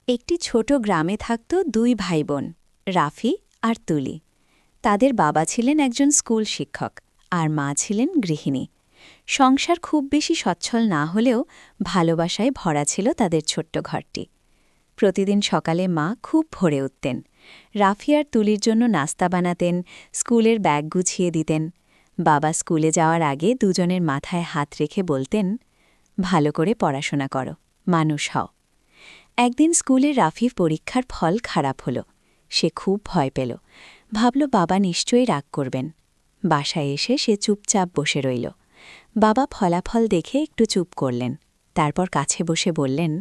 একটি ছোট গ্রামে থাকত দুই ভাইবোন, রাফি আর তুলি। তাদের বাবা ছিলেন একজন স্কুল শিক্ষক আর মা ছিলেন গৃহিণী। সংসার খুব বেশি সচ্ছল না হলেও ভালোবাসায় ভরা ছিল তাদের ছোট্ট ঘরটি। প্রতিদিন সকালে মা খুব ভোরে উঠতেন, রাফি আর তুলির জন্য নাস্তা বানাতেন, স্কুলের ব্যাগ গুছিয়ে দিতেন। বাবা স্কুলে যাওয়ার আগে দুজনের মাথায় হাত রেখে বলতেন, ভালো করে পড়াশোনা করো, মানুষ হও। একদিন স্কুলে রাফির পরীক্ষার ফল খারাপ হল। সে খুব ভয় পেল, ভাবল বাবা নিশ্চয়ই রাগ করবেন। বাসায় এসে সে চুপচাপ বসে রইল। বাবা ফলাফল দেখে একটু চুপ করলেন, তারপর কাছে বসে বললেন,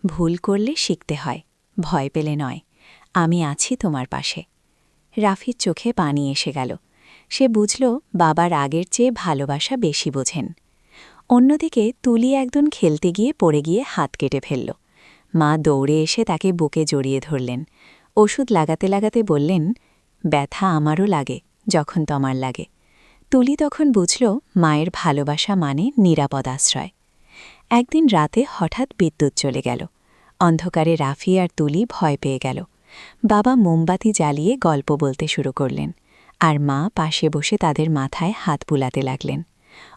ভুল করলে শিখতে হয়, ভয় পেলে নয়, আমি আছি তোমার পাশে। রাফির চোখে পানি এসে গেল। সে বুঝল বাবার আগের চেয়ে ভালোবাসা বেশি বোঝেন। অন্যদিকে তুলি একদিন খেলতে গিয়ে পড়ে গিয়ে হাত কেটে ফেলল। মা দৌড়ে এসে তাকে বুকে জড়িয়ে ধরলেন। ওষুধ লাগাতে লাগাতে বললেন, ব্যথা আমারও লাগে যখন তোমার লাগে। তুলি তখন বুঝল মায়ের ভালোবাসা মানে নিরাপদ আশ্রয়। একদিন রাতে হঠাৎ বিদ্যুৎ চলে গেল। অন্ধকারে রাফি আর তুলি ভয় পেয়ে গেল। বাবা মোমবাতি জ্বালিয়ে গল্প বলতে শুরু করলেন, আর মা পাশে বসে তাদের মাথায় হাত বুলাতে লাগলেন।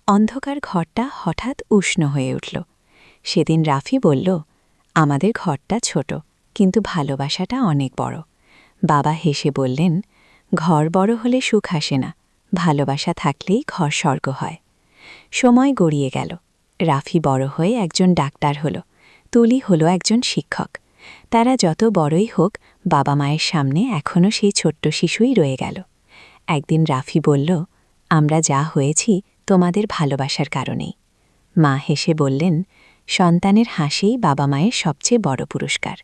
অন্ধকার ঘরটা হঠাৎ উষ্ণ হয়ে উঠল। সেদিন রাফি বলল, আমাদের ঘরটা ছোট, কিন্তু ভালোবাসাটা অনেক বড়। বাবা হেসে বললেন, ঘর বড় হলে সুখ আসে না, ভালোবাসা থাকলেই ঘর স্বর্গ হয়। সময় গড়িয়ে গেল। রাফি বড় হয়ে একজন ডাক্তার হল, তুলি হল একজন শিক্ষক। তারা যত বড়ই হোক, বাবা মায়ের সামনে এখনও সেই ছোট্ট শিশুই রয়ে গেল। একদিন রাফি বলল, আমরা যা হয়েছি তোমাদের ভালোবাসার কারণেই। মা হেসে বললেন, সন্তানের হাসিই বাবা মায়ের সবচেয়ে বড় পুরস্কার।